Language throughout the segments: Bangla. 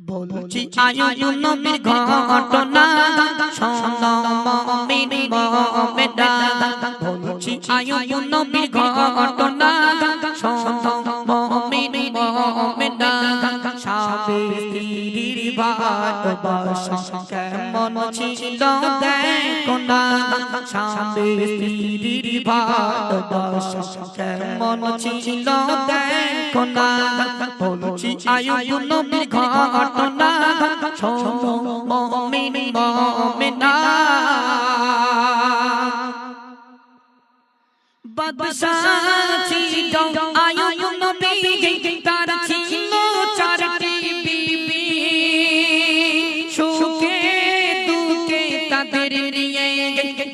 বলছি আয়ু নবীর ঘটনা শোনো মুমিন মুমিনা বলছি আয়ু নবীর ঘটনা শোনো মুমিন মুমিনা স্বামী স্ত্রীর ভালোবাসা কেমন ছিল দেখো না স্বামী স্ত্রীর ভালোবাসা কেমন ছিল দেখো না বলছি আয়ু নবীর ঘটনা শোনো মুমিন মুমিনা বাদশাহ ছিল আয়ু নবী তার ছিল চারটি বিবি সুখে দুঃখে তাদের নিয়ে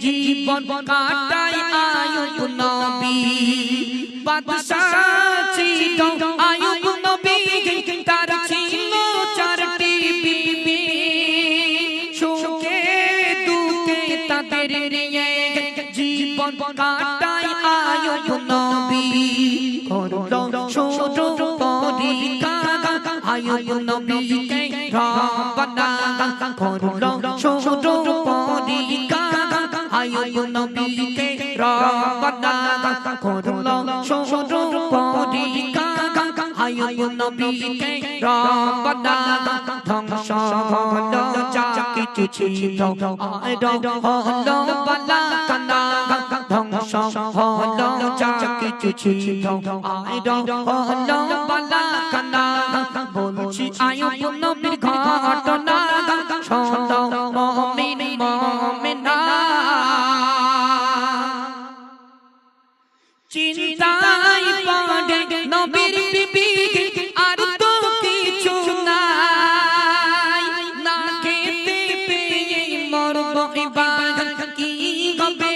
জীবন কাটায় আয়ু নবী বাদশাহ ছিল আয়ু নবী তার ছিল চারটি বিবি সুখে দুঃখে তাদের নিয়ে জীবন কাটায় আয়ু নবী করলো শুরু পরীক্ষা আয়ু নবীকে রব্বানা করলো শুরু পরীক্ষা আয়ু নবীকে রব্বানা করলো শুরু পরীক্ষা আয়ু নবীকে রব্বানা ধ্বংস হলো যা কিছু ছিল আর হলো বালাকানা ধ্বংস হলো যা কিছু ছিল আর হলো বালাকানা বলছি আয়ু নবীর ঘটনা শোনো মুমিন মুমিনা চিন্তায় পড়ে নবীর বিবি আর তো কিছু নাই না খেতে পেয়ে মরব এবার কি হবে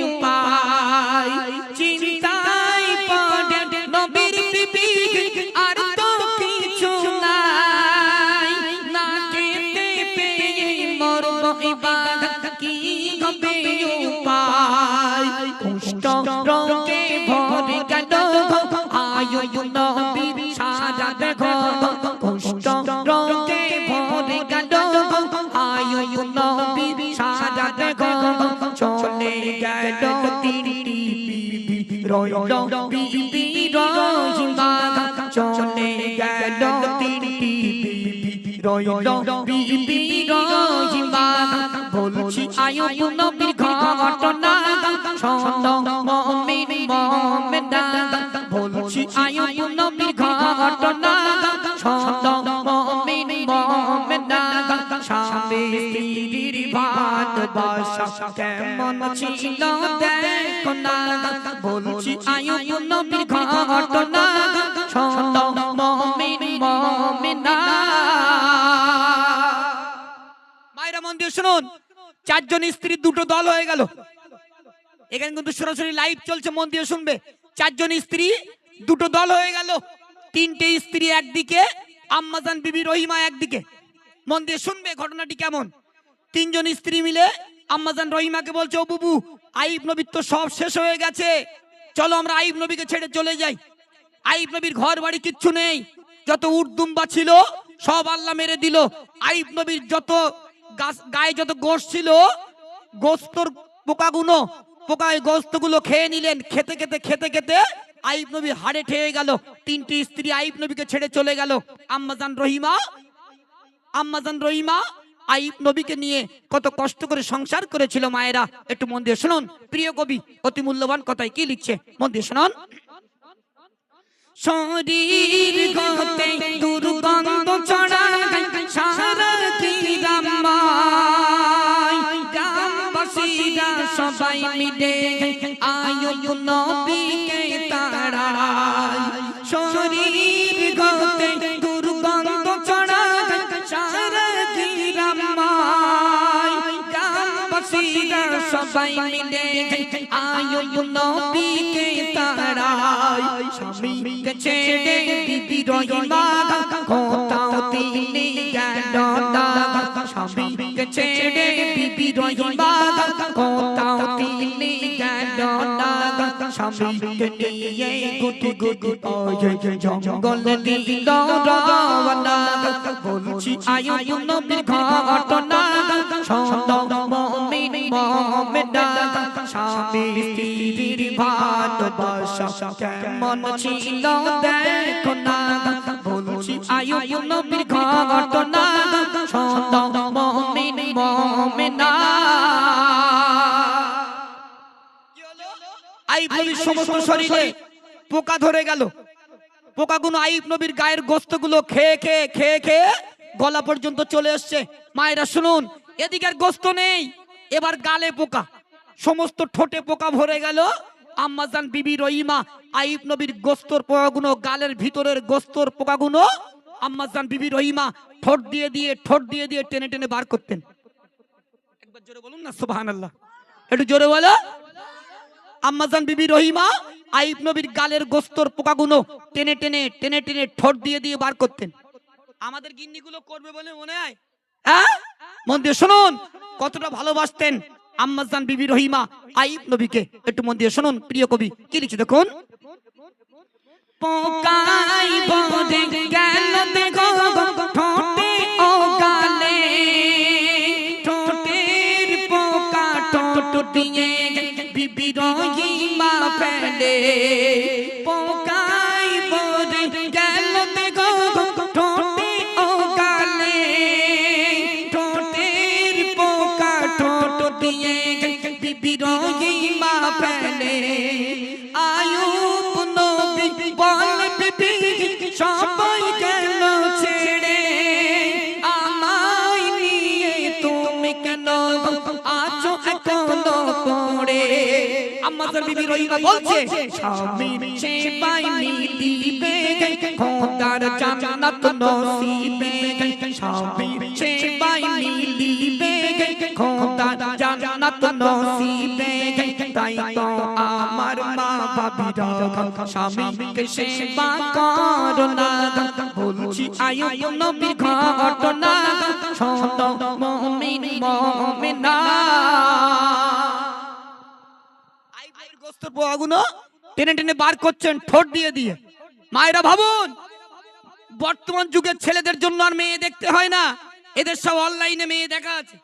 উপায় চিন্তায় পড়ে নবীর বিবি আর তো কিছু নাই না খেতে পেয়ে মরব এবার কি হবে উপায় কুষ্ঠ রোগে ভরে গেল আয়ু নবীর সারা দেখো কুষ্ঠ রোগে ভরে গেল আয়ু নবীর সারা দেখো চলে গেল তিনটি বিবি রইল বিবি রহিমা চলে গেল তিনটি বিবি রইল বিবি রহিমা বলছি আয়ু নবীর ঘটনা শোনো মুমিন মুমিনা বলছি আয়ু নবীর ঘটনা শোনো মুমিন মুমিনা স্বামী স্ত্রীর ভালোবাসা কেমন ছিল দেখো না বলছি আয়ু নবীর ঘটনা শোনো মুমিন মুমিনা মায়েরা মন দিয়ে শুনুন চারজন স্ত্রী দুটো দল হয়ে গেল এখানে কিন্তু সরাসরি লাইভ চলছে মন দিয়ে শুনবে চারজন স্ত্রী দুটো দল হয়ে গেল তিনটে স্ত্রী একদিকে আম্মাজান বিবি রহিমা একদিকে মন দিয়ে শুনবে ঘটনাটি কেমন তিনজন স্ত্রী মিলে আম্মাজান রহিমাকে বলছে ও বুবু আইব নবীর তো সব শেষ হয়ে গেছে চলো আমরা আইব নবীকে ছেড়ে চলে যাই আইব নবীর ঘর বাড়ি কিচ্ছু নেই যত উর্দুম্বা ছিল সব আল্লাহ মেরে দিল আইব নবীর যত গায়ে যত গোশ ছিল গোস্তর পোকাগুলো পোকায় গোস্তগুলো খেয়ে নিলেন খেতে খেতে খেতে খেতে আইব নবী হাড়ে ঠেয়ে গেল তিনটি স্ত্রী আইব নবীকে ছেড়ে চলে গেল আম্মাজান রহিমা আইব নবীকে নিয়ে কত কষ্ট করে সংসার করেছিল মায়েরা একটু মন দিয়ে শুনুন প্রিয় কবি অতি মূল্যবান কথায় কি লিখছে মন দিয়ে শুনুন শরীর গতে দুর্গন্ধ ছড়ায় সারা গ্রামবাসীরা সবাই মিলে আয়ু নবীকে তাড়ায় শরীর গতে দুর্গন্ধ ছড়ায় সারা গ্রামবাসীরা সবাই মিলে আয়ু নবীকে তাড়ায় স্বামীকে ছেড়ে বিবি রহিমা কোথাও তিনি গেল না স্বামীকে ছেড়ে বিবি রহিমা কোথাও তিনি গেল না স্বামীকে নিয়ে গুটি গুটি জঙ্গল দিল রওনা বলছি বলছি আইয়ুব নবীর ঘটনা শোনো মুমিন মুমিনা স্বামী স্ত্রীর ভালোবাসা কেমন ছিল দেখো না বলছি আইয়ুব নবীর ঘটনা শোনো মুমিন মুমিনা আইয়ুব নবীর সমস্ত শরীরে পোকা ধরে গেল পোকাগুলো আইয়ুব নবীর গায়ের গোশতগুলো খেয়ে খেয়ে খেয়ে খেয়ে গলা পর্যন্ত চলে আসছে মায়েরা শুনুন এদিকে আর গোশত নেই এবার গালে পোকা সমস্ত ঠোঁটে পোকা ভরে গেল আম্মাজান বিবি রহিমা আইয়ুব নবীর গোশতর পোকাগুলো গালের ভিতরের গোশতর পোকাগুলো আম্মাজান বিবি রহিমা ঠোঁট দিয়ে দিয়ে টেনে টেনে বার করতেন একবার জোরে বলুন না সুবহানাল্লাহ একটু জোরে বলো আম্মাজান বিবি রহিমা আইয়ুব নবীর গালের গোশতর পোকাগুলো টেনে টেনে টেনে টেনে ঠোঁট দিয়ে দিয়ে বার করতেন আমাদের গিন্নিগুলো করবে বলে মনে হয় হ্যাঁ মন দিয়ে শুনুন কতটা ভালোবাসতেন আম্মাজান বিবি রহিমা আইয়ুব নবীকে একটু মন দিয়ে শুনুন প্রিয় কবি কি লিখছে দেখুন পোকাই বদে গেল দেখো ঠোঁটে ও গালে ঠোঁটের পোকা ঠোঁট দিয়ে বিবি রহিমা ফেলে পোকাই বদে গেল দেখো ঠোঁটে ও গালে ঠোঁটের পোকা ঠোঁট দিয়ে বিবি রহিমা ফেলে আইয়ুব নবী বলে বিবি সবাই গেল ছেড়ে আমায় নিয়ে তুমি কেন আছো এখনো পড়ে আম্মাজান বিবি রহিমা বলছে স্বামীর সেবায় মিলিবে খোদার জান্নাত নসিবে স্বামীর সেবায় মিলিবে খোদার জান্নাত নসিবে তাই তো আমার মা ভাবিরা স্বামীকে সেবা করো না বলছি আইয়ুব নবীর ঘটনা শোনো মুমিন মুমিনা আইয়ুবের গোশতের পোকাগুলো টেনে টেনে বার করছেন ঠোঁট দিয়ে দিয়ে মায়েরা ভাবুন বর্তমান যুগের ছেলেদের জন্য আর মেয়ে দেখতে হয় না এদের সব অনলাইনে মেয়ে দেখা আছে